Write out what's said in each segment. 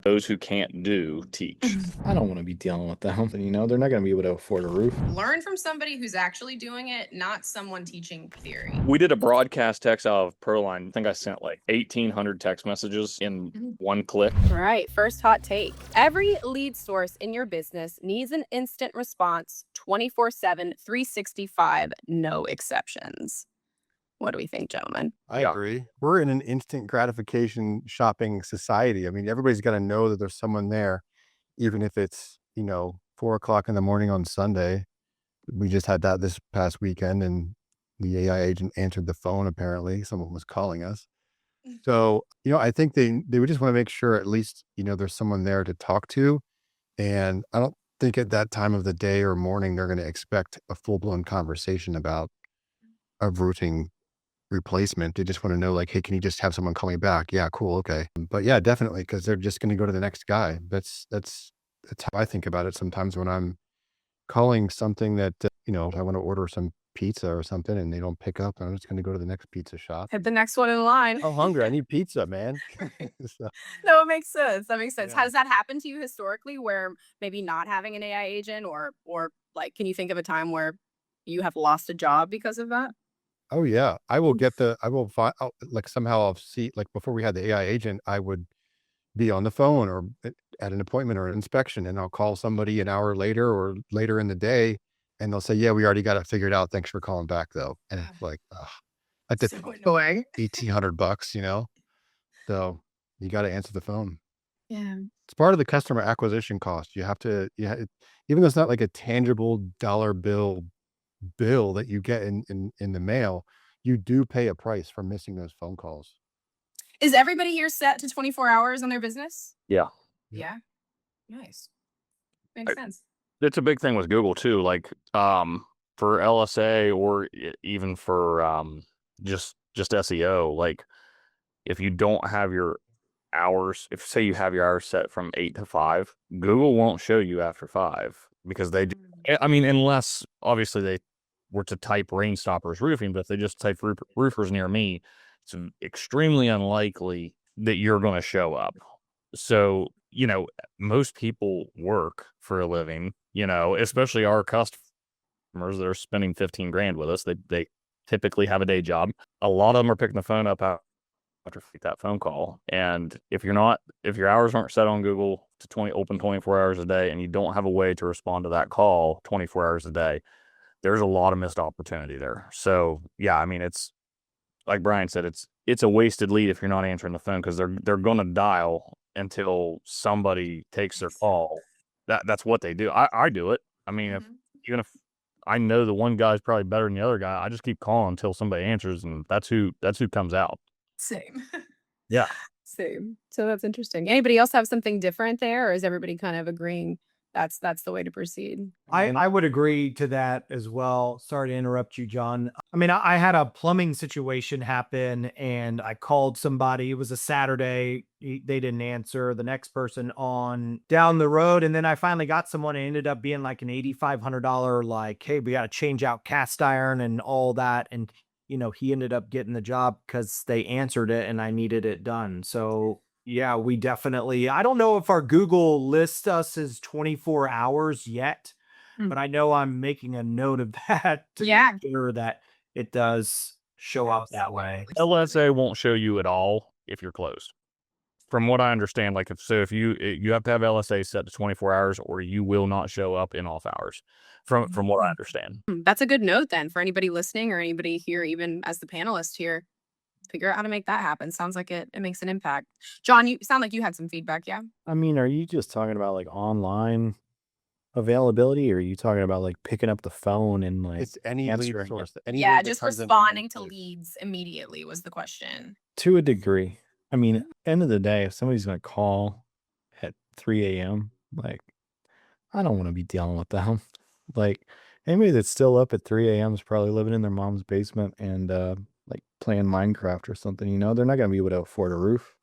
Those who can't do, teach. I don't want to be dealing with them. They're not going to be able to afford a roof. Learn from somebody who's actually doing it, not someone teaching theory. We did a broadcast text out of ProLine. I think I sent like 1,800 text messages in one click. All right, first hot take. Every lead source in your business needs an instant response 24/7, 365, no exceptions. What do we think, gentlemen? I agree. We're in an instant gratification shopping society. I mean, everybody's got to know that there's someone there, even if it's, 4 o'clock in the morning on Sunday. We just had that this past weekend, and the AI agent answered the phone. Apparently someone was calling us. So, I think they would just want to make sure at least, there's someone there to talk to. And I don't think at that time of the day or morning, they're going to expect a full blown conversation about a roofing replacement. They just want to know, like, hey, can you just have someone call me back? Yeah, cool. Okay. But yeah, definitely. Cause they're just going to go to the next guy. That's how I think about it sometimes when I'm calling something that, if I want to order some pizza or something and they don't pick up, I'm just going to go to the next pizza shop. Hit the next one in line. I'm hungry. I need pizza, man. So, No, it makes sense. That makes sense. Yeah. Has that happened to you historically where maybe not having an AI agent or like, can you think of a time where you have lost a job because of that? oh yeah, I will find like somehow I'll see, like before we had the AI agent, I would be on the phone or at an appointment or an inspection, and I'll call somebody an hour later or later in the day, and they'll say, yeah, we already got it figured out. Thanks for calling back though. And it's like, I did So annoying. $1,800, so you got to answer the phone. Yeah. It's part of the customer acquisition cost. You have to, even though it's not like a tangible dollar bill that you get in the mail, you do pay a price for missing those phone calls. Is everybody here set to 24 hours on their business? Yeah. Yeah. Nice. Makes sense. It's a big thing with Google too. Like, for LSA or even for, just SEO, like if you don't have your hours, if say you have your hours set from 8 to 5, Google won't show you after 5 because I mean, unless obviously they were to type rain stoppers roofing, but if they just type roofers near me, it's extremely unlikely that you're going to show up. So, most people work for a living, especially our customers that are spending 15 grand with us. They typically have a day job. A lot of them are picking the phone up after that phone call. And if your hours aren't set on Google to open 24 hours a day, and you don't have a way to respond to that call 24 hours a day, there's a lot of missed opportunity there. So yeah, I mean, it's like Brian said, it's a wasted lead if you're not answering the phone, because they're going to dial until somebody takes their call. That's what they do. I do it. I mean, even if I know the one guy's probably better than the other guy, I just keep calling until somebody answers, and that's who comes out. Same. Yeah. Same. So that's interesting. Anybody else have something different there, or is everybody kind of agreeing that's the way to proceed? I would agree to that as well. Sorry to interrupt you, John. I mean, I had a plumbing situation happen and I called somebody. It was a Saturday. They didn't answer. The next person on down the road. And then I finally got someone. It ended up being like an $8,500, like, hey, we got to change out cast iron and all that. And, he ended up getting the job because they answered it and I needed it done. So yeah, we definitely, I don't know if our Google lists us as 24 hours yet, but I know I'm making a note of that to make sure that it does show up that way. LSA won't show you at all if you're closed. From what I understand, like if you have to have LSA set to 24 hours or you will not show up in off hours, from what I understand. That's a good note then for anybody listening or anybody here, even as the panelist here. Figure out how to make that happen. Sounds like it makes an impact. John, you sound like you had some feedback. Yeah. I mean, are you just talking about like online availability, or are you talking about like picking up the phone and like It's any lead answering it? source. Any Yeah, lead that just comes in responding to from- leads immediately was the question. To a degree. I mean, end of the day, if somebody's going to call at 3 a.m., like, I don't want to be dealing with them. Like, anybody that's still up at 3 a.m. is probably living in their mom's basement and like playing Minecraft or something. They're not going to be able to afford a roof.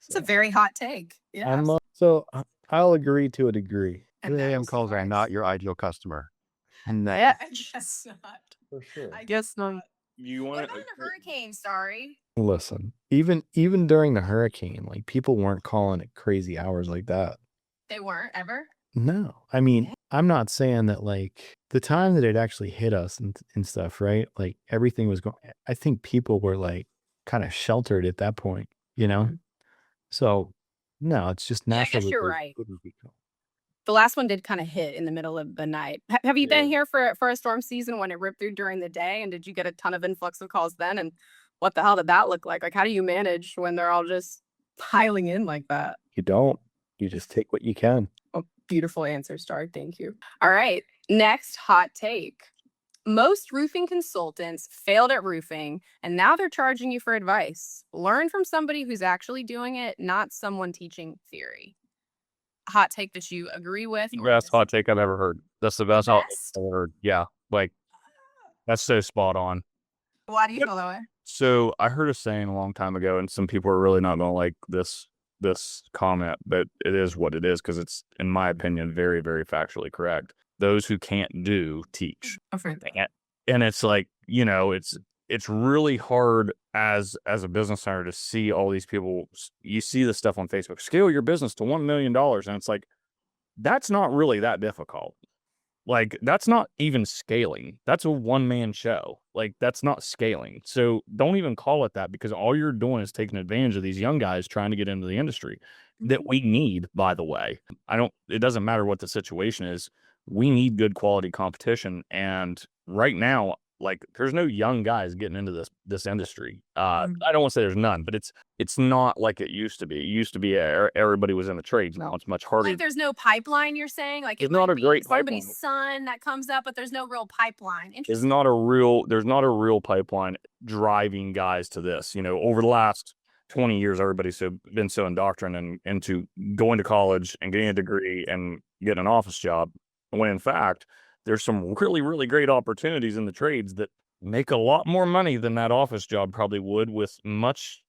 It's a very hot take. Yeah. So I'll agree to a degree. 3 a.m. calls are not your ideal customer. And that, Yeah, I guess not. For sure. I guess not. You What want about in a hurricane? Sorry. Listen, even during the hurricane, like people weren't calling it crazy hours like that. They weren't ever. No, I mean, I'm not saying that like the time that it actually hit us and stuff, right? Like everything was going, I think people were like kind of sheltered at that point, you know? So no, it's just Yeah, I natural. guess that you're there right. wouldn't be call- The last one did kind of hit in the middle of the night. Have you been Yeah. here for a storm season when it ripped through during the day? And did you get a ton of influx of calls then? And what the hell did that look like? Like, how do you manage when they're all just piling in like that? You don't, you just take what you can. Oh, beautiful answer, Star. Thank you. All right. Next hot take. Most roofing consultants failed at roofing and now they're charging you for advice. Learn from somebody who's actually doing it, not someone teaching theory. Hot take that you agree with? The or best hot disagree? take I've ever heard. That's the best hot take Best? I've ever heard. Yeah, like that's so spot on. Why do you feel that way? So I heard a saying a long time ago, and some people are really not going to like this comment, but it is what it is because it's, in my opinion, very, very factually correct. Those who can't do teach. I've heard that. And it's like, it's really hard as a business owner to see all these people. You see the stuff on Facebook, scale your business to $1 million, and it's like, that's not really that difficult. Like, that's not even scaling. That's a one-man show. Like, that's not scaling. So don't even call it that, because all you're doing is taking advantage of these young guys trying to get into the industry that we need, by the way. It doesn't matter what the situation is. We need good quality competition. And right now, like, there's no young guys getting into this industry. I don't want to say there's none, but it's not like it used to be. It used to be everybody was in the trades. Now it's much harder. Like there's no pipeline, you're saying? Like It's it not might a be great somebody's pipeline. son that comes up, but there's no real pipeline. There's Interesting. not a real pipeline driving guys to this. Over the last 20 years, everybody's been so indoctrinated into going to college and getting a degree and getting an office job, when in fact there's some really, really great opportunities in the trades that make a lot more money than that office job probably would, with much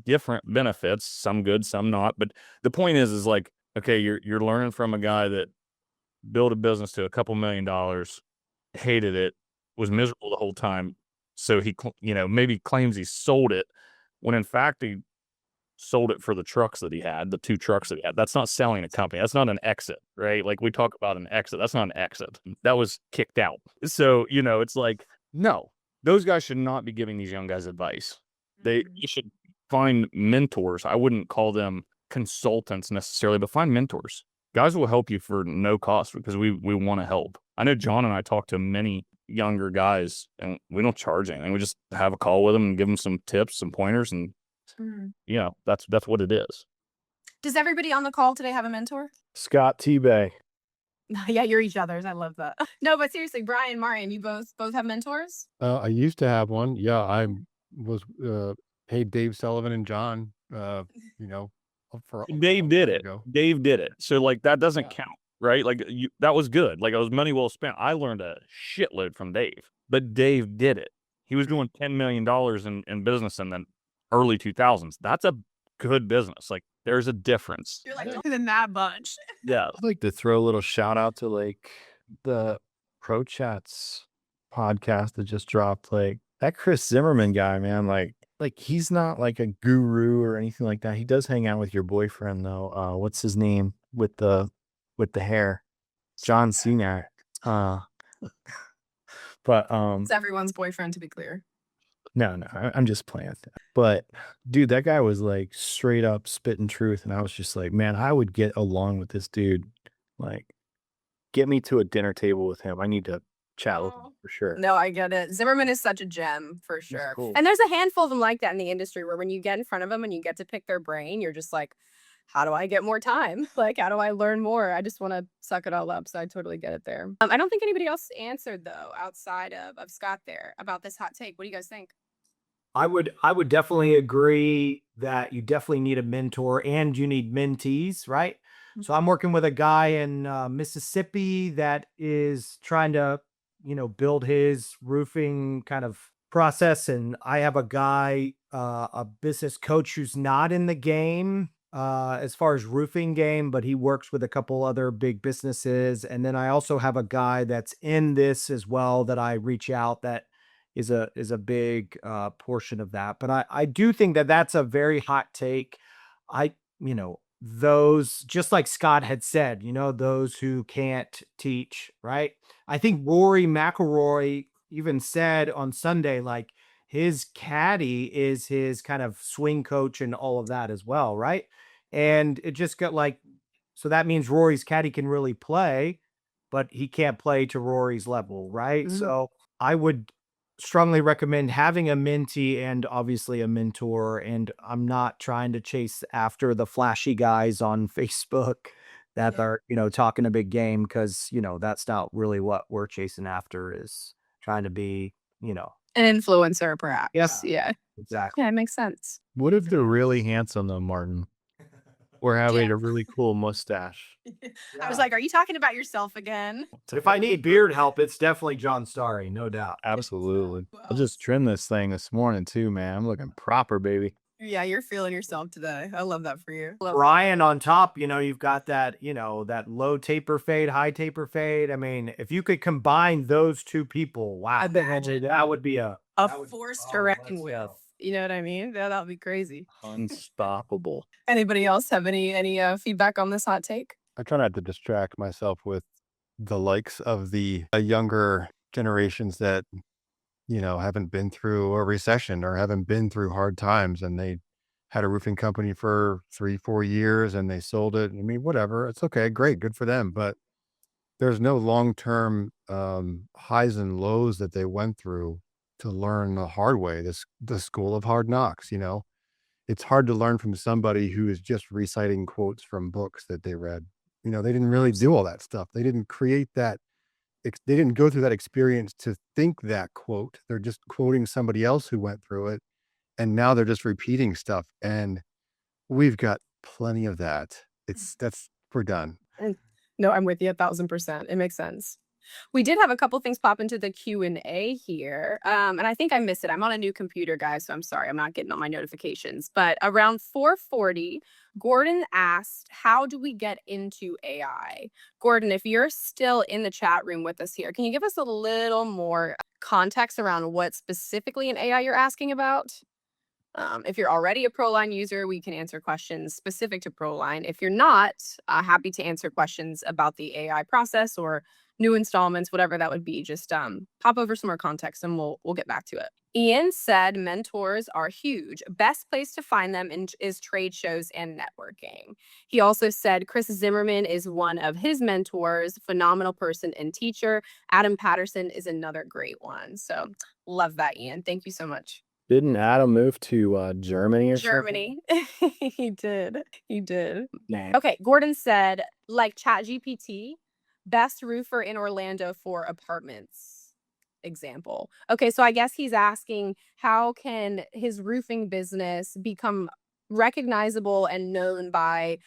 different benefits, some good, some not. But the point is like, okay, you're learning from a guy that built a business to a couple $1 million, hated it, was miserable the whole time. So he, maybe claims he sold it, when in fact he sold it for the trucks that he had, the 2 trucks that he had. That's not selling a company. That's not an exit, right? Like, we talk about an exit. That's not an exit. That was kicked out. So, it's like, no, those guys should not be giving these young guys advice. You should find mentors. I wouldn't call them consultants necessarily, but find mentors. Guys will help you for no cost, because we want to help. I know John and I talk to many younger guys, and we don't charge anything. We just have a call with them and give them some tips, some pointers, and that's what it is. Does everybody on the call today have a mentor? Scott T-Bay. Yeah, you're each other's. I love that. No, but seriously, Brian, Marian, you both have mentors? I used to have one. Yeah, I was paid Dave Sullivan and John. Dave did it. Ago. Dave did it. So like that doesn't count, right? Like that was good. Like, it was money well spent. I learned a shitload from Dave, but Dave did it. He was doing $10 million in business in the early 2000s. That's a good business. Like, there's a difference. You're like, than that bunch. Yeah. I'd like to throw a little shout out to like the Pro Chats podcast that just dropped. Like that Chris Zimmerman guy, man, like he's not like a guru or anything like that. He does hang out with your boyfriend though. What's his name with the hair? John Cenac. But It's everyone's boyfriend, to be clear. no, I'm just playing. But dude, that guy was like straight up spitting truth, and I was just like, man, I would get along with this dude. Like, get me to a dinner table with him. I need to chat with him for sure. No, I get it. Zimmerman is such a gem for sure. cool. And there's a handful of them like that in the industry, where when you get in front of them and you get to pick their brain, you're just like, how do I get more time? Like, how do I learn more? I just want to suck it all up. So I totally get it there. I don't think anybody else answered though, outside of Scott there, about this hot take. What do you guys think? I would definitely agree that you definitely need a mentor and you need mentees, right? So I'm working with a guy in Mississippi that is trying to, build his roofing kind of process. And I have a guy, a business coach who's not in the game as far as roofing game, but he works with a couple other big businesses. And then I also have a guy that's in this as well that I reach out that is a big portion of that. But I do think that that's a very hot take. Those, just like Scott had said, those who can't teach, right? I think Rory McIlroy even said on Sunday, like, his caddy is his kind of swing coach and all of that as well, right? And it just got like, so that means Rory's caddy can really play, but he can't play to Rory's level, right? Mhm. So I would strongly recommend having a mentee and obviously a mentor. And I'm not trying to chase after the flashy guys on Facebook that Yeah. are, talking a big game, because, that's not really what we're chasing after, is trying to be, An influencer, perhaps. Yeah. Yeah. exactly. Yeah, it makes sense. What if they're really handsome though, Martin? Or having Yeah. a really cool mustache? I was like, are you talking about yourself again? If I need beard help, it's definitely John Starry, no doubt. Absolutely. Who I just else? trimmed this thing this morning too, man. I'm looking proper, baby. Yeah, you're feeling yourself today. I love that for you. Brian on top, you've got that, that low taper fade, high taper fade. I mean, if you could combine those two people, wow, I bet that would be A that would- force oh, to reckon let's with. go. You know what I mean? That would be crazy. Unstoppable. Anybody else have any feedback on this hot take? I try not to distract myself with the likes of the younger generations that, haven't been through a recession or haven't been through hard times, and they had a roofing company for 3-4 years and they sold it. I mean, whatever. It's okay. Great. Good for them. But there's no long-term highs and lows that they went through to learn the hard way, the school of hard knocks. It's hard to learn from somebody who is just reciting quotes from books that they read. They didn't really do all that stuff. They didn't create that. They didn't go through that experience to think that quote. They're just quoting somebody else who went through it. And now they're just repeating stuff. And we've got plenty of that. We're done. No, I'm with you 1,000%. It makes sense. We did have a couple things pop into the Q&A here. And I think I missed it. I'm on a new computer, guys, so I'm sorry. I'm not getting all my notifications. But around 4:40, Gordon asked, how do we get into AI? Gordon, if you're still in the chat room with us here, can you give us a little more context around what specifically in AI you're asking about? If you're already a ProLine user, we can answer questions specific to ProLine. If you're not, happy to answer questions about the AI process or new installments, whatever that would be. Just pop over some more context and we'll get back to it. Ian said mentors are huge. Best place to find them is trade shows and networking. He also said Chris Zimmerman is one of his mentors, phenomenal person and teacher. Adam Patterson is another great one. So love that, Ian. Thank you so much. Didn't Adam move to Germany or Germany. He did. He did. something? Okay, Gordon said, like ChatGPT, best roofer in Orlando for apartments. Example. Okay, so I guess he's asking, how can his roofing business become recognizable and known by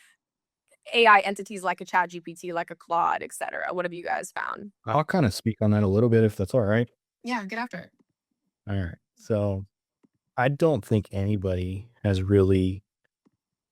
AI entities like a ChatGPT, like a Claude, etc.? What have you guys found? I'll kind of speak on that a little bit if that's all right. Yeah, get after it. All right. So I don't think anybody has really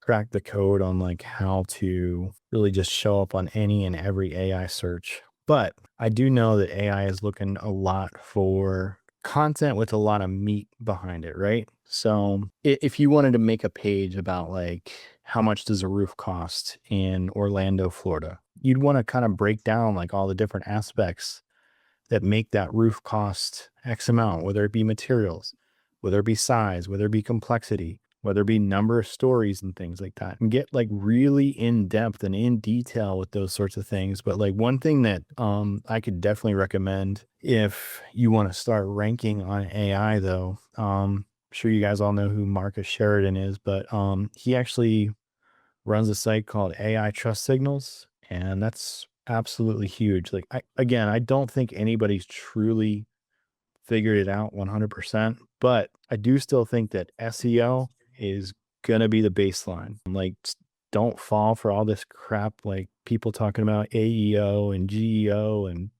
cracked the code on like how to really just show up on any and every AI search. But I do know that AI is looking a lot for content with a lot of meat behind it, right? So if you wanted to make a page about like how much does a roof cost in Orlando, Florida, you'd want to kind of break down like all the different aspects that make that roof cost X amount, whether it be materials, whether it be size, whether it be complexity, whether it be number of stories and things like that, and get like really in depth and in detail with those sorts of things. But like one thing that I could definitely recommend if you want to start ranking on AI though, I'm sure you guys all know who Marcus Sheridan is, but he actually runs a site called AI Trust Signals, and that's absolutely huge. Like I don't think anybody's truly figured it out 100%, but I do still think that SEO is going to be the baseline. Like, don't fall for all this crap, like people talking about AEO and GEO and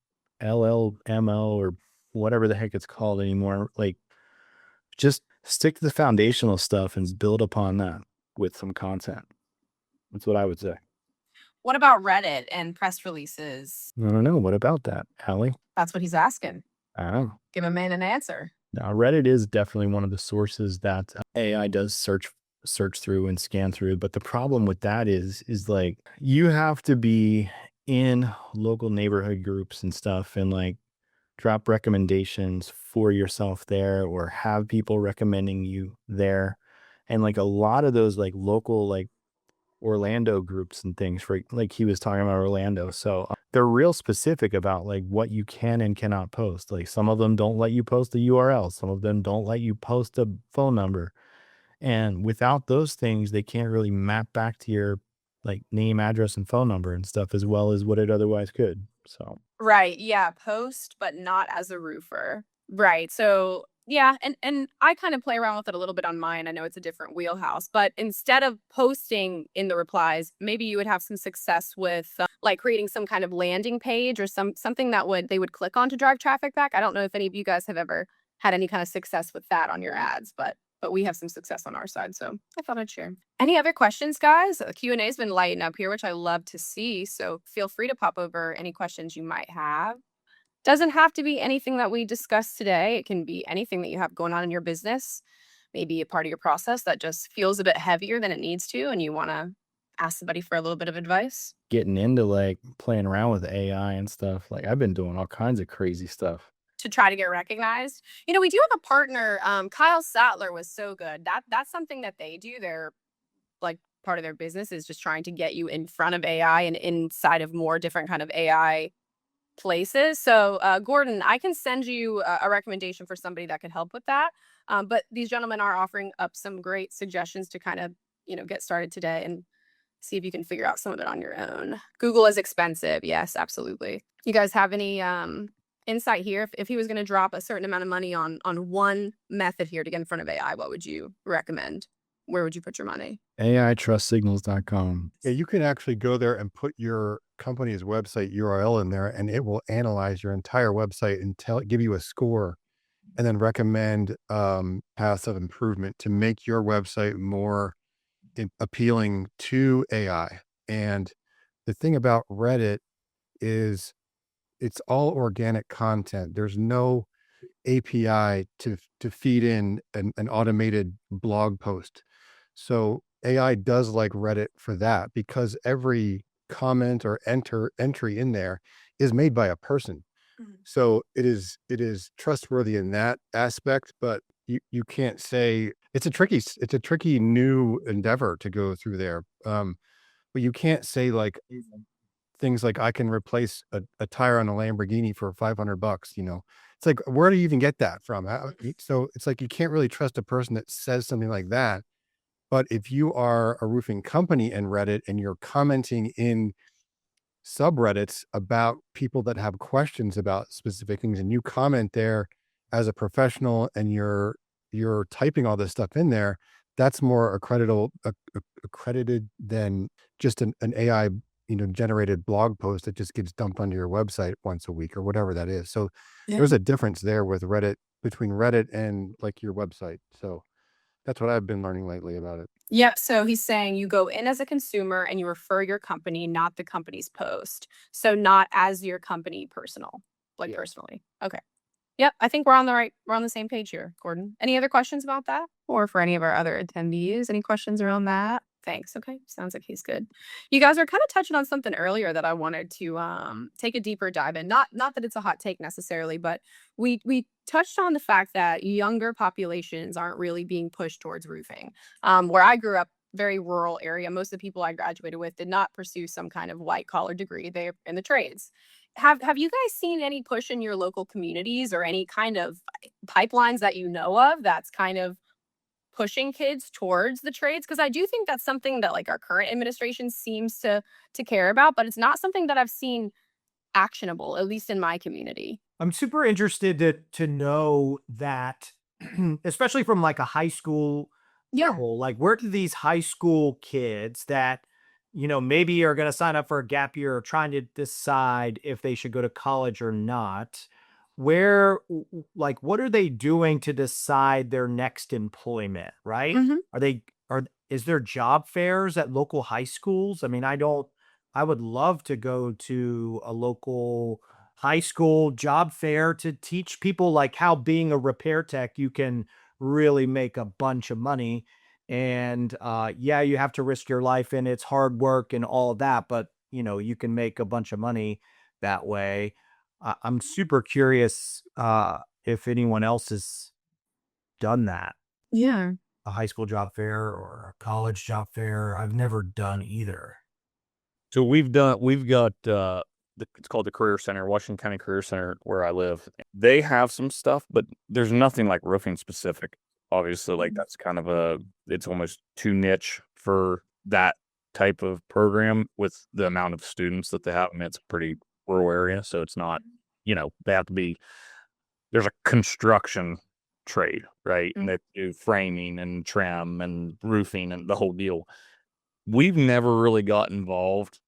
LLMO or whatever the heck it's called anymore. Like, just stick to the foundational stuff and build upon that with some content. That's what I would say. What about Reddit and press releases? I don't know. What about that, Allie? That's what he's asking. I don't know. Give a man an answer. Now, Reddit is definitely one of the sources that AI does search through and scan through. But the problem with that is like you have to be in local neighborhood groups and stuff and like drop recommendations for yourself there or have people recommending you there. And like a lot of those like local like Orlando groups and things for like he was talking about Orlando. So they're real specific about like what you can and cannot post. Like some of them don't let you post a URL. Some of them don't let you post a phone number. And without those things, they can't really map back to your like name, address, and phone number and stuff as well as what it otherwise could. So Right. Yeah. Post, but not as a roofer. Right. So yeah, and I kind of play around with it a little bit on mine. I know it's a different wheelhouse, but instead of posting in the replies, maybe you would have some success with like creating some kind of landing page or something that they would click on to drive traffic back. I don't know if any of you guys have ever had any kind of success with that on your ads, but we have some success on our side, so I thought I'd share. Any other questions, guys? The Q&A has been lighting up here, which I love to see, so feel free to pop over any questions you might have. Doesn't have to be anything that we discussed today. It can be anything that you have going on in your business, maybe a part of your process that just feels a bit heavier than it needs to, and you want to ask somebody for a little bit of advice. getting into like playing around with AI and stuff, like I've been doing all kinds of crazy stuff. To try to get recognized. You know, we do have a partner. Kyle Sattler was so good. That's something that they do. They're like part of their business is just trying to get you in front of AI and inside of more different kind of AI places. So Gordon, I can send you a recommendation for somebody that could help with that. But these gentlemen are offering up some great suggestions to kind of, get started today and see if you can figure out some of it on your own. Google is expensive. Yes, absolutely. You guys have any insight here? If he was going to drop a certain amount of money on one method here to get in front of AI, what would you recommend? Where would you put your money? AItrustsignals.com. Yeah, you can actually go there and put your company's website URL in there, and it will analyze your entire website and give you a score, and then recommend paths of improvement to make your website more appealing to AI. And the thing about Reddit is it's all organic content. There's no API to feed in an automated blog post. So AI does like Reddit for that, because every comment or entry in there is made by a person. So it is trustworthy in that aspect, but you can't say it's a tricky new endeavor to go through there. But you can't say like things like I can replace a tire on a Lamborghini for $500. It's like, where do you even get that from? So it's like you can't really trust a person that says something like that. But if you are a roofing company in Reddit and you're commenting in subreddits about people that have questions about specific things, and you comment there as a professional and you're typing all this stuff in there, that's more accredited than just an AI generated blog post that just gets dumped onto your website once a week or whatever that is. So there's a difference there with Reddit, between Reddit and like your website. So that's what I've been learning lately about it. Yeah. So he's saying you go in as a consumer and you refer your company, not the company's post. So not as your company personal, like personally. Okay. Yep. I think we're on the same page here, Gordon. Any other questions about that? Or for any of our other attendees, any questions around that? Thanks. Okay. Sounds like he's good. You guys are kind of touching on something earlier that I wanted to take a deeper dive in. Not that it's a hot take necessarily, but we touched on the fact that younger populations aren't really being pushed towards roofing. Where I grew up, very rural area, most of the people I graduated with did not pursue some kind of white collar degree. They're in the trades. Have you guys seen any push in your local communities or any kind of pipelines that you know of that's kind of pushing kids towards the trades? Because I do think that's something that like our current administration seems to care about, but it's not something that I've seen actionable, at least in my community. I'm super interested to know that, especially from like a high school level, like where do these high school kids that, maybe are going to sign up for a gap year or trying to decide if they should go to college or not, like, what are they doing to decide their next employment, right? Is there job fairs at local high schools? I mean, I would love to go to a local high school job fair to teach people like how being a repair tech, you can really make a bunch of money. And yeah, you have to risk your life and it's hard work and all of that, but you can make a bunch of money that way. I'm super curious if anyone else has done that. Yeah. A high school job fair or a college job fair. I've never done either. So we've got it's called the Career Center, Washington County Career Center, where I live. They have some stuff, but there's nothing like roofing specific. Obviously, like that's kind of it's almost too niche for that type of program with the amount of students that they have. I mean, it's a pretty rural area, so it's not, they have to be, there's a construction trade, right? And they do framing and trim and roofing and the whole deal. We've never really got involved,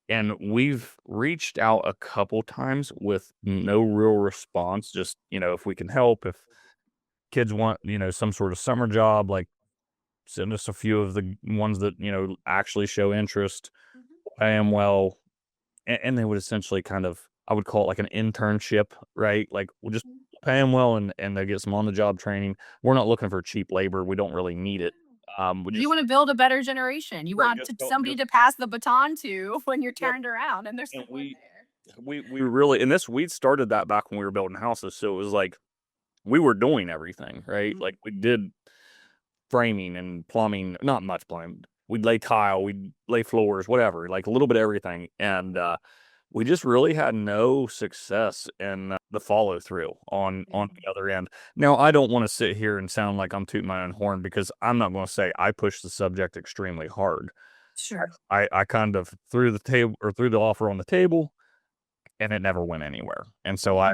and we've reached out a couple times with no real response. Just, if we can help, if kids want, some sort of summer job, like send us a few of the ones that, actually show interest, pay them well. And they would essentially kind of, I would call it like an internship, right? Like we'll just pay them well and they get some on the job training. We're not looking for cheap labor. We don't really need it. You want to build a better generation. You want somebody to pass the baton to when you're turned around, and there's someone there. We really, and we started that back when we were building houses. So it was like we were doing everything, right? Like we did framing and plumbing, not much plumbing. We'd lay tile, we'd lay floors, whatever, like a little bit of everything. And we just really had no success in the follow through on the other end. Now, I don't want to sit here and sound like I'm tooting my own horn, because I'm not going to say I pushed the subject extremely hard. Sure. I kind of threw the offer on the table, and it never went anywhere. And so I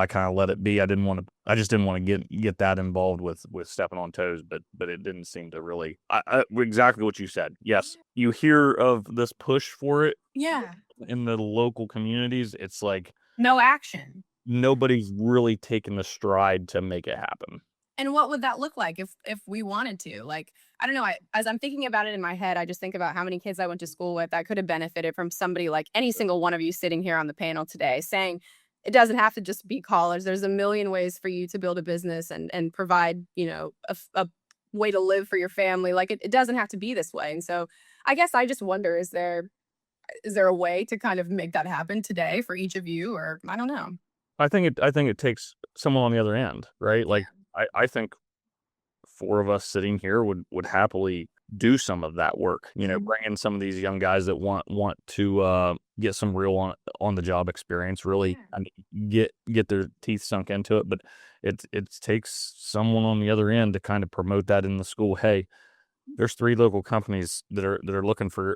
kind of let it be. I just didn't want to get that involved with stepping on toes, but it didn't seem to really, exactly what you said. Yes. You hear of this push for it. Yeah. In the local communities, it's like no action. Nobody's really taken the stride to make it happen. And what would that look like if we wanted to? Like, I don't know. As I'm thinking about it in my head, I just think about how many kids I went to school with that could have benefited from somebody like any single one of you sitting here on the panel today saying it doesn't have to just be college. There's a million ways for you to build a business and provide, a way to live for your family. Like it doesn't have to be this way. And so I guess I just wonder, is there a way to kind of make that happen today for each of you? Or I don't know. I think it takes someone on the other end, right? Like I think 4 of us sitting here would happily do some of that work, bring in some of these young guys that want to get some real on the job experience, really get their teeth sunk into it. But it takes someone on the other end to kind of promote that in the school. Hey, there's 3 local companies that are looking for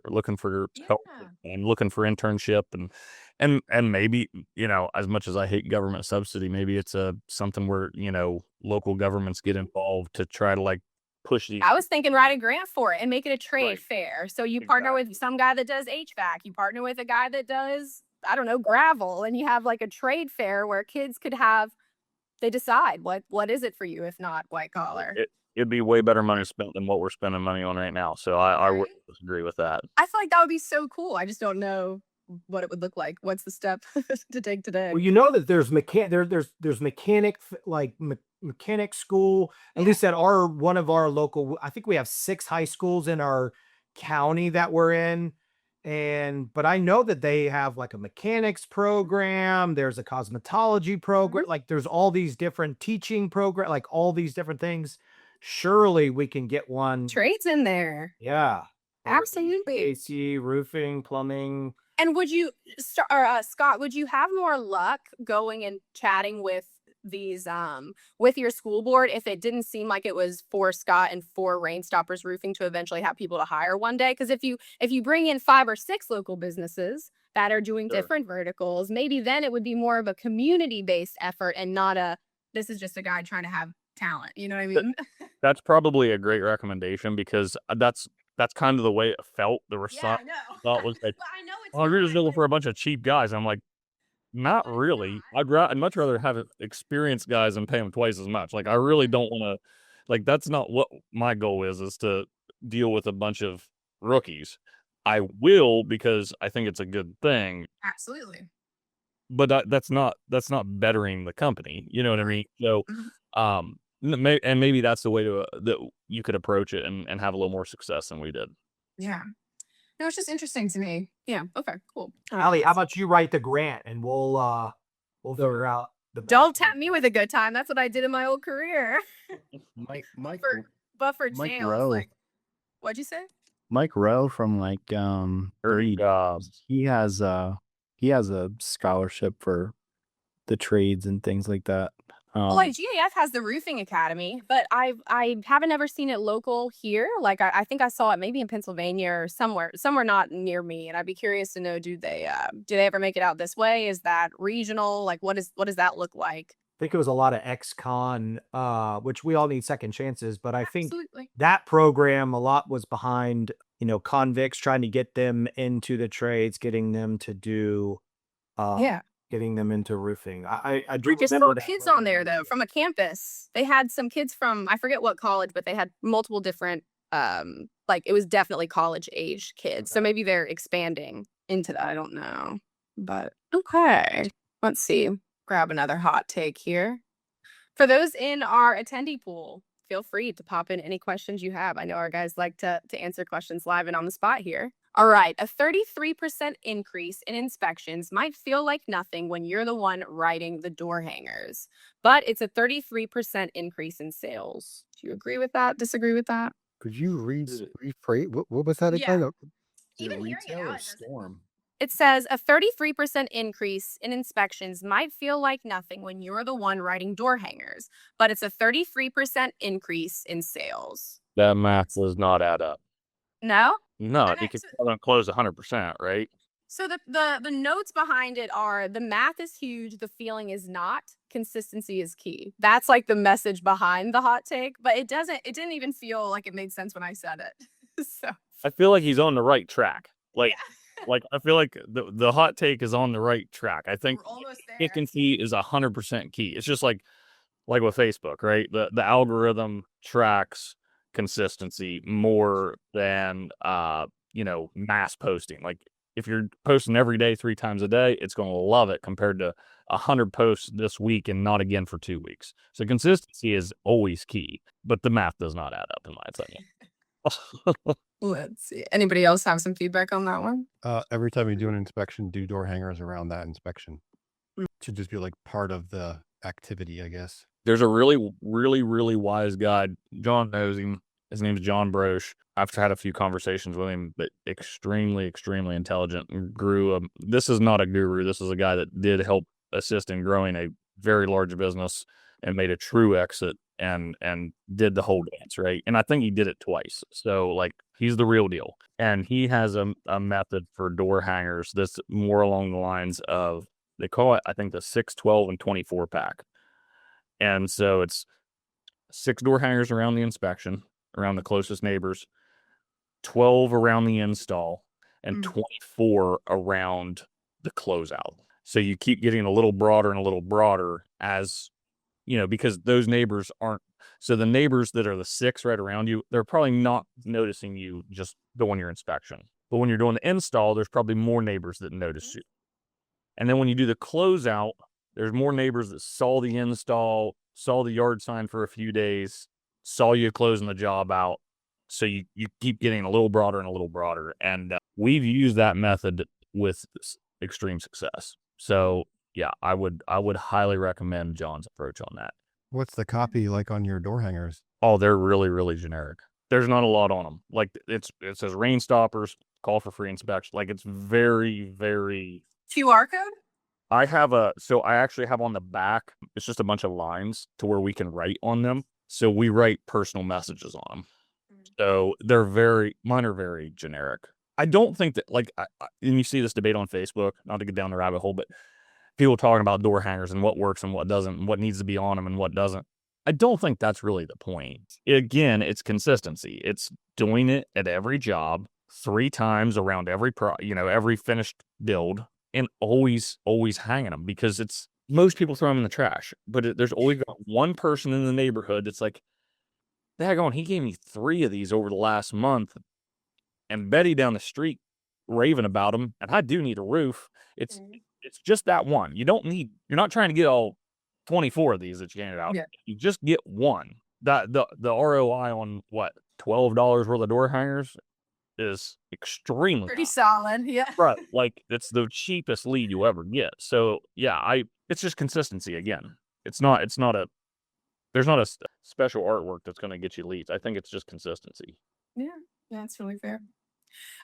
help and looking for internship and maybe, as much as I hate government subsidy, maybe it's something where, local governments get involved to try to like push these. I was thinking write a grant for it and make it a trade fair. So you partner with some guy that does HVAC, you partner with a guy that does, I don't know, gravel, and you have like a trade fair where kids could they decide what is it for you if not white collar. It'd be way better money spent than what we're spending money on right now. So I would disagree with that. I feel like that would be so cool. I just don't know what it would look like. What's the step to take today? Well, that there's mechanic school, at least at one of our local, I think we have 6 high schools in our county that we're in. But I know that they have like a mechanics program. There's a cosmetology program. Like there's all these different teaching program, like all these different things. Surely we can get one. Trades in there. Yeah. Absolutely. AC, roofing, plumbing. And would you, Scott, would you have more luck going and chatting with these, with your school board if it didn't seem like it was for Scott and for Rainstoppers Roofing to eventually have people to hire one day? Because if you bring in 5 or 6 local businesses that are doing different verticals, maybe then it would be more of a community-based effort and not this is just a guy trying to have talent. You know what I mean? That's probably a great recommendation, because that's kind of the way it felt. The response thought was that, you're just looking for a bunch of cheap guys. I'm like, not really. I'd much rather have experienced guys and pay them twice as much. Like I really don't want to. Like that's not what my goal is to deal with a bunch of rookies. I will, because I think it's a good thing. Absolutely. but that's not bettering the company. You know what I mean? So, Mhm. and maybe that's the way to that you could approach it and have a little more success than we did. Yeah. No, it's just interesting to me. Yeah. Okay. Cool. Allie, how about you write the grant and we'll figure out the Don't best tempt me with a good time. That's what I did in my old career. Mike But for Mike jails, Rowe. like, what'd you say? Mike Rowe from like Reed, he has a scholarship for the trades and things like that. Well, like GAF has the roofing academy, but I haven't ever seen it local here. Like I think I saw it maybe in Pennsylvania or somewhere not near me. And I'd be curious to know, do they ever make it out this way? Is that regional? Like what does that look like? I think it was a lot of ex-con, which we all need second chances, but I think Absolutely. that program a lot was behind, convicts, trying to get them into the trades, getting them to do Yeah. getting them into roofing. I do Just remember saw that kids on there program. though from a campus. They had some kids from I forget what college, but they had multiple different like it was definitely college age kids. So Okay. maybe they're expanding into that. I don't know. But okay. Let's see. Grab another hot take here. For those in our attendee pool, feel free to pop in any questions you have. I know our guys like to answer questions live and on the spot here. All right, a 33% increase in inspections might feel like nothing when you're the one writing the door hangers, but it's a 33% increase in sales. Do you agree with that? Disagree with that? Could you Is it- rephrase? What was that Yeah. again? is it Even hearing it retail out, or it doesn't- storm? It says a 33% increase in inspections might feel like nothing when you're the one writing door hangers, but it's a 33% increase in sales. That math does not add up. No? No, Okay, because so- you're going to close 100%, right? So the notes behind it are the math is huge, the feeling is not, consistency is key. That's like the message behind the hot take, but it didn't even feel like it made sense when I said it. So I feel like he's on the right track. Like, Yeah. like I feel like the hot take is on the right track. I think We're almost there. consistency is 100% key. It's just like with Facebook, right? The algorithm tracks consistency more than mass posting. Like if you're posting every day 3 times a day, it's going to love it compared to 100 posts this week and not again for 2 weeks. So consistency is always key, but the math does not add up in my opinion. Let's see. Anybody else have some feedback on that one? Every time you do an inspection, do door hangers around that inspection. Should just be like part of the activity, I guess. There's a really, really, really wise guy. John knows him. His name's John Broche. I've had a few conversations with him, but extremely, extremely intelligent and grew. This is not a guru. This is a guy that did help assist in growing a very large business and made a true exit and did the whole dance, right? And I think he did it twice. So like he's the real deal. And he has a method for door hangers that's more along the lines of, they call it, I think, the 6, 12, and 24 pack. And so it's 6 door hangers around the inspection, around the closest neighbors, 12 around the install, and 24 around the closeout. So you keep getting a little broader and a little broader as, because those neighbors aren't. So the neighbors that are the 6 right around you, they're probably not noticing you just doing your inspection. But when you're doing the install, there's probably more neighbors that notice you. And then when you do the closeout, there's more neighbors that saw the install, saw the yard sign for a few days, saw you closing the job out. So you keep getting a little broader and a little broader. And we've used that method with extreme success. So yeah, I would highly recommend John's approach on that. What's the copy like on your door hangers? Oh, they're really, really generic. There's not a lot on them. Like it says rain stoppers, call for free inspection. Like it's very, very. QR code? I actually have on the back, it's just a bunch of lines to where we can write on them. So we write personal messages on them. So mine are very generic. I don't think that, and you see this debate on Facebook, not to get down the rabbit hole, but people talking about door hangers and what works and what doesn't, and what needs to be on them and what doesn't. I don't think that's really the point. Again, it's consistency. It's doing it at every job 3 times around every every finished build, and always hanging them, because most people throw them in the trash, but there's always got one person in the neighborhood that's like, daggone, he gave me 3 of these over the last month, and Betty down the street raving about them, and I do need a roof. It's It's just that one. You're not trying to get all 24 of these that you handed out. Yeah. You just get one. That the ROI on what, $12 worth of door hangers is extremely Pretty high. solid. Yeah. Right. Like, it's the cheapest lead you ever get. So yeah, it's just consistency again. There's not a special artwork that's going to get you leads. I think it's just consistency. Yeah. That's really fair.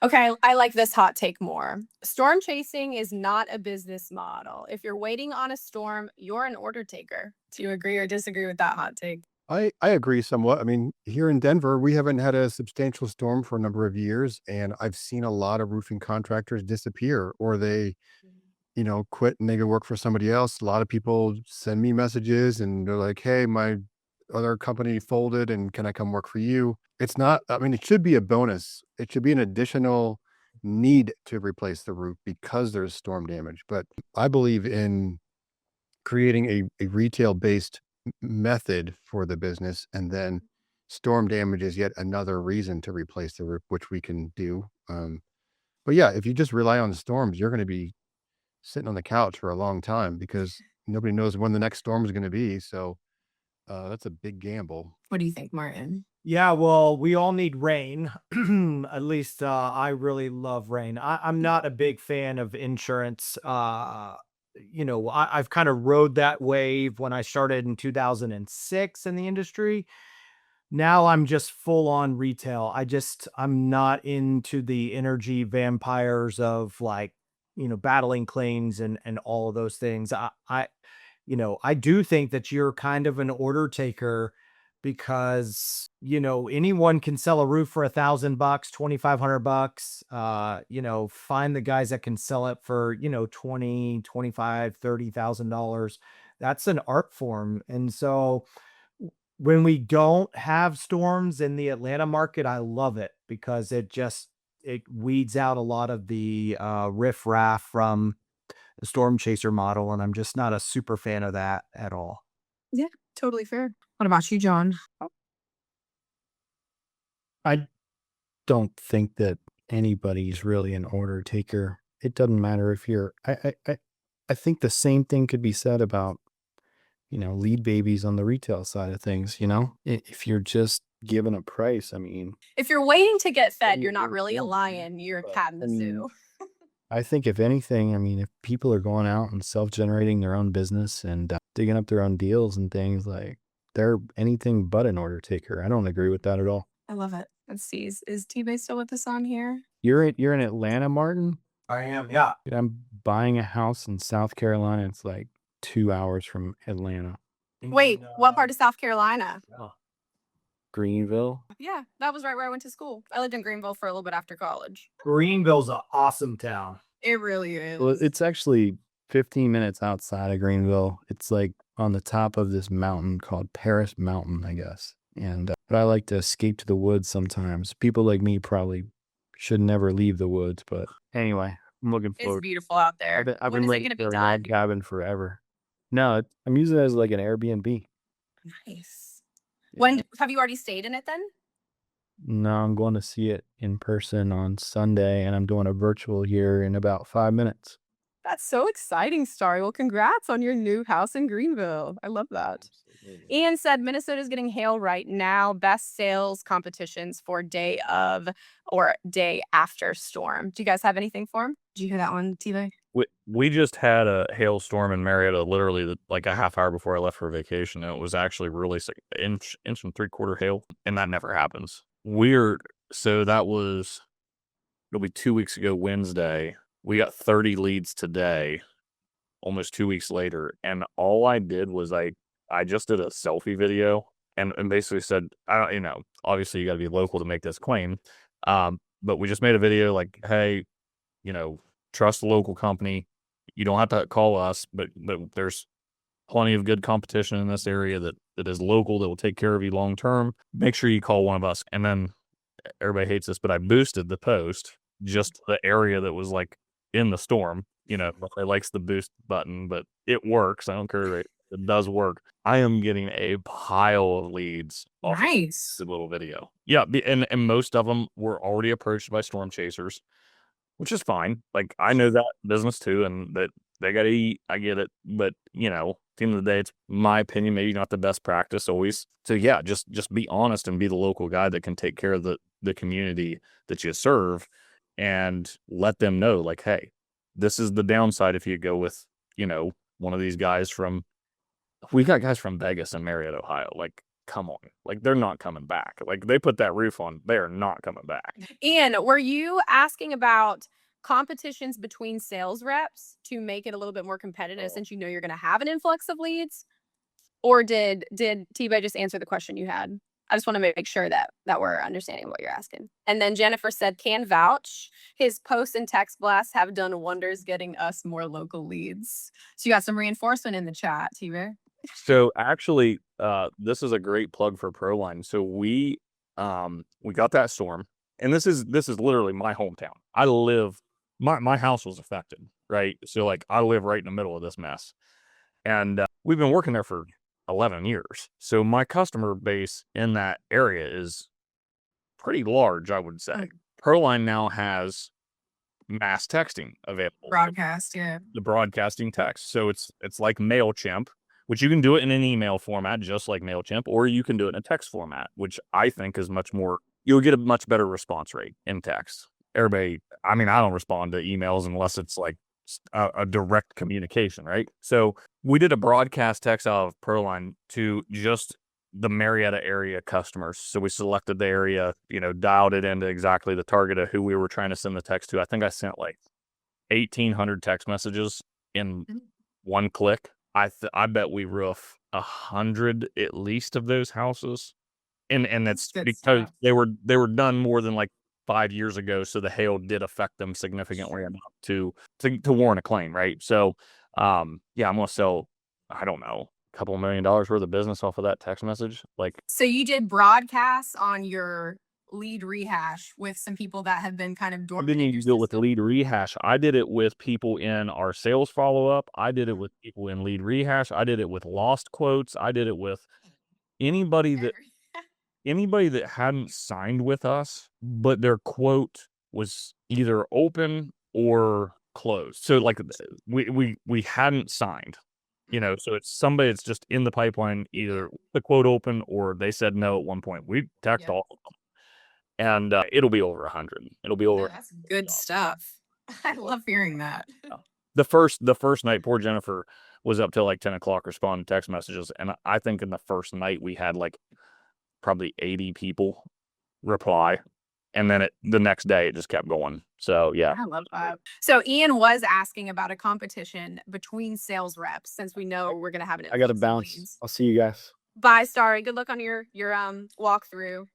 Okay, I like this hot take more. Storm chasing is not a business model. If you're waiting on a storm, you're an order taker. Do you agree or disagree with that hot take? I agree somewhat. I mean, here in Denver, we haven't had a substantial storm for a number of years, and I've seen a lot of roofing contractors disappear, or they, quit and they go work for somebody else. A lot of people send me messages and they're like, "Hey, my other company folded, and can I come work for you?" It's not, I mean, it should be a bonus. It should be an additional need to replace the roof because there's storm damage. But I believe in creating a retail-based method for the business, and then storm damage is yet another reason to replace the roof, which we can do. But yeah, if you just rely on storms, you're going to be sitting on the couch for a long time because nobody knows when the next storm is going to be. So that's a big gamble. What do you think, Martin? Yeah, well, we all need rain. At least I really love rain. I'm not a big fan of insurance. I've kind of rode that wave when I started in 2006 in the industry. Now I'm just full on retail. I'm not into the energy vampires of battling claims and all of those things. I do think that you're kind of an order taker because, anyone can sell a roof for $1,000, $2,500. Find the guys that can sell it for, $20,000, $25,000, $30,000. That's an art form. And so when we don't have storms in the Atlanta market, I love it because it weeds out a lot of the riffraff from the storm chaser model. And I'm just not a super fan of that at all. Yeah, totally fair. What about you, John? I don't think that anybody's really an order taker. It doesn't matter if you're, I think the same thing could be said about, lead babies on the retail side of things, if you're just given a price, I mean, If you're waiting to get fed, you're not you're really a one lion, you're a but, cat in the I mean, zoo. I think if anything, I mean, if people are going out and self-generating their own business and digging up their own deals and things, like, they're anything but an order taker. I don't agree with that at all. I love it. Let's see. Is T-Bay still with us on here? You're in Atlanta, Martin? I am, yeah. Dude, I'm buying a house in South Carolina. It's like 2 hours from Atlanta. Wait, what part of South Carolina? Greenville. Yeah, that was right where I went to school. I lived in Greenville for a little bit after college. Greenville's an awesome town. It really is. Well, it's actually 15 minutes outside of Greenville. It's like on the top of this mountain called Paris Mountain, I guess. And but I like to escape to the woods sometimes. People like me probably should never leave the woods, but anyway, I'm looking It's forward. beautiful out there. I've When been is it looking gonna be for a done? log cabin forever. No, I'm using it as like an Airbnb. Nice. When have you already stayed in it then? No, I'm going to see it in person on Sunday, and I'm doing a virtual here in about 5 minutes. That's so exciting, Starry. Well, congrats on your new house in Greenville. I love that. Ian said Minnesota's getting hail right now. Best sales competitions for day of or day after storm. Do you guys have anything for him? Did you hear that one, T-Bay? We just had a hailstorm in Marietta literally like a half hour before I left for vacation. And it was actually really sick, inch and 3/4 hail, and that never happens. Weird. So it'll be 2 weeks ago Wednesday. We got 30 leads today, almost 2 weeks later. And all I did was I just did a selfie video and basically said, obviously you got to be local to make this claim. But we just made a video like, hey, trust the local company. You don't have to call us, but there's plenty of good competition in this area that is local that will take care of you long term. Make sure you call one of us. And then everybody hates this, but I boosted the post just to the area that was like in the storm. Nobody likes the boost button, but it works. I don't care. It does work. I am getting a pile of leads off Nice. the little video. Yeah, and most of them were already approached by storm chasers, which is fine. Like, I know that business too, and that They got to eat. I get it. But, you know, at the end of the day, it's my opinion, maybe not the best practice always. So yeah, just be honest and be the local guy that can take care of the community that you serve and let them know, like, hey, this is the downside if you go with, you know, one of these guys from, we got guys from Vegas and Marietta, Ohio. Like, come on. Like, they're not coming back. Like, they put that roof on, they are not coming back. Ian, were you asking about competitions between sales reps to make it a little bit more competitive since you know you're going to have an influx of leads? Or did T-Bay just answer the question you had? I just want to make sure that we're understanding what you're asking. And then Jennifer said, can vouch. His posts and text blasts have done wonders getting us more local leads. So you got some reinforcement in the chat, T-Bay. So actually, this is a great plug for ProLine. So we got that storm, and this is literally my hometown. I live, my house was affected, right? So like I live right in the middle of this mess, and we've been working there for 11 years. So my customer base in that area is pretty large, I would say. ProLine now has mass texting available. Broadcast, yeah. The broadcasting text. So it's like MailChimp, which you can do it in an email format, just like MailChimp, or you can do it in a text format, which I think is much more, you'll get a much better response rate in text. Everybody, I mean, I don't respond to emails unless it's like a direct communication, right? So we did a broadcast text out of ProLine to just the Marietta area customers. So we selected the area, you know, dialed it into exactly the target of who we were trying to send the text to. I think I sent like 1,800 text messages in one click. I bet we roof 100 at least of those houses, and that's because they were done more than like 5 years ago. So the hail did affect them significantly enough to warrant a claim, right? So, yeah, I'm gonna sell, I don't know, a couple $1 million worth of business off of that text message. Like, So you did broadcasts on your lead rehash with some people that have been kind of I dormant. didn't in even your do it with system? lead rehash. I did it with people in our sales follow up. I did it with people in lead rehash. I did it with lost quotes. I did it with anybody that hadn't signed with us, but their quote was either open or closed. So like we hadn't signed, you know, so it's somebody that's just in the pipeline, either the quote open or they said no at one point. We text all of them, and it'll be over 100. It'll be over. That's good stuff. I love hearing that. The first night, poor Jennifer was up till like 10 o'clock responding to text messages, and I think in the first night we had like probably 80 people reply, and then the next day it just kept going. So yeah, I love that. So Ian was asking about a competition between sales reps, since we know we're gonna have an. I got to influx of bounce. leads. I'll see you guys. Bye, Starry. Good luck on your walkthrough.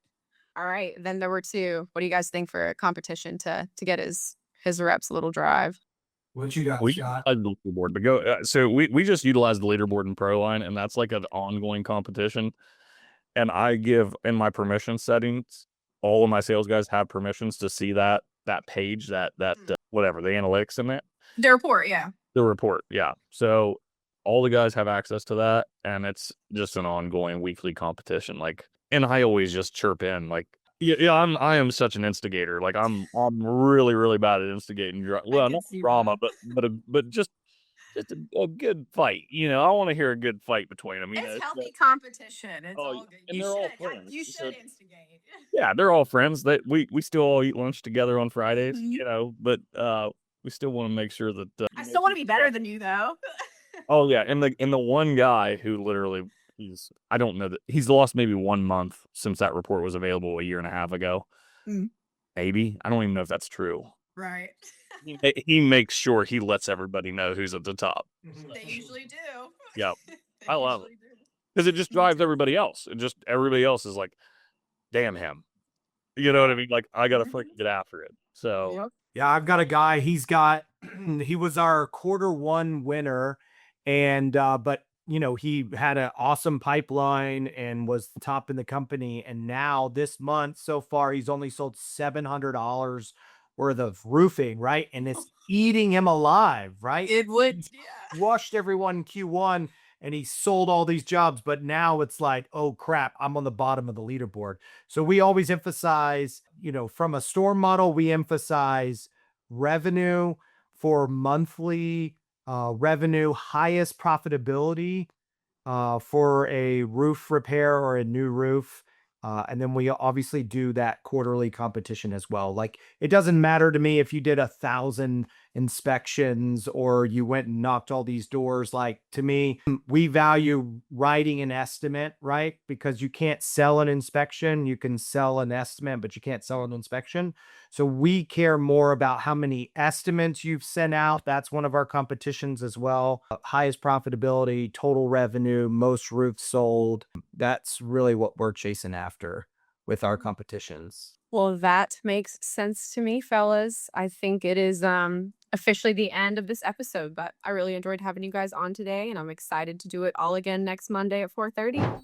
All right, then there were two. What do you guys think for a competition to get his reps a little drive? What you got, we Scott? utilize the leaderboard, but go. So we just utilize the leaderboard in ProLine, and that's like an ongoing competition. And I give in my permission settings, all of my sales guys have permissions to see that page, that whatever, the analytics in it. The report, yeah. The report, yeah. So all the guys have access to that, and it's just an ongoing weekly competition. Like, and I always just chirp in, like, yeah, I am such an instigator. Like, I'm really, really bad at instigating. Well, not drama, but just a good fight. You know, I want to hear a good fight between them. You know, It's healthy competition. It's all good. and You they're all should. friends. You So- should instigate. yeah, they're all friends. That we still all eat lunch together on Fridays. Mhm. You know, but we still want to make sure that I still want to be better than you, though. oh yeah, and the one guy who literally I don't know that he's lost maybe 1 month since that report was available a year and a half ago. Mm. Maybe, I don't even know if that's true. Right. He makes sure he lets everybody know who's at the top. They usually do. Yep. They I love it. usually do. Because it just drives everybody else. Everybody else is like, damn him. You know what I mean? Like, I gotta freaking get after it. So Yep. Yeah, I've got a guy. He was our Q1 winner, and but you know, he had an awesome pipeline and was the top in the company. And now this month so far, he's only sold $700 worth of roofing, right? And it's eating him alive, right? It would. He's Yeah. Rushed everyone in Q1 and he sold all these jobs, but now it's like, oh crap, I'm on the bottom of the leaderboard. So we always emphasize, you know, from a store model, we emphasize revenue for monthly revenue, highest profitability for a roof repair or a new roof. And then we obviously do that quarterly competition as well. Like, it doesn't matter to me if you did 1,000 inspections or you went and knocked all these doors. Like, to me, we value writing an estimate, right? Because you can't sell an inspection. You can sell an estimate, but you can't sell an inspection. So we care more about how many estimates you've sent out. That's one of our competitions as well. Highest profitability, total revenue, most roofs sold. That's really what we're chasing after with our competitions. Well, that makes sense to me, fellas. I think it is officially the end of this episode, but I really enjoyed having you guys on today, and I'm excited to do it all again next Monday at 4:30.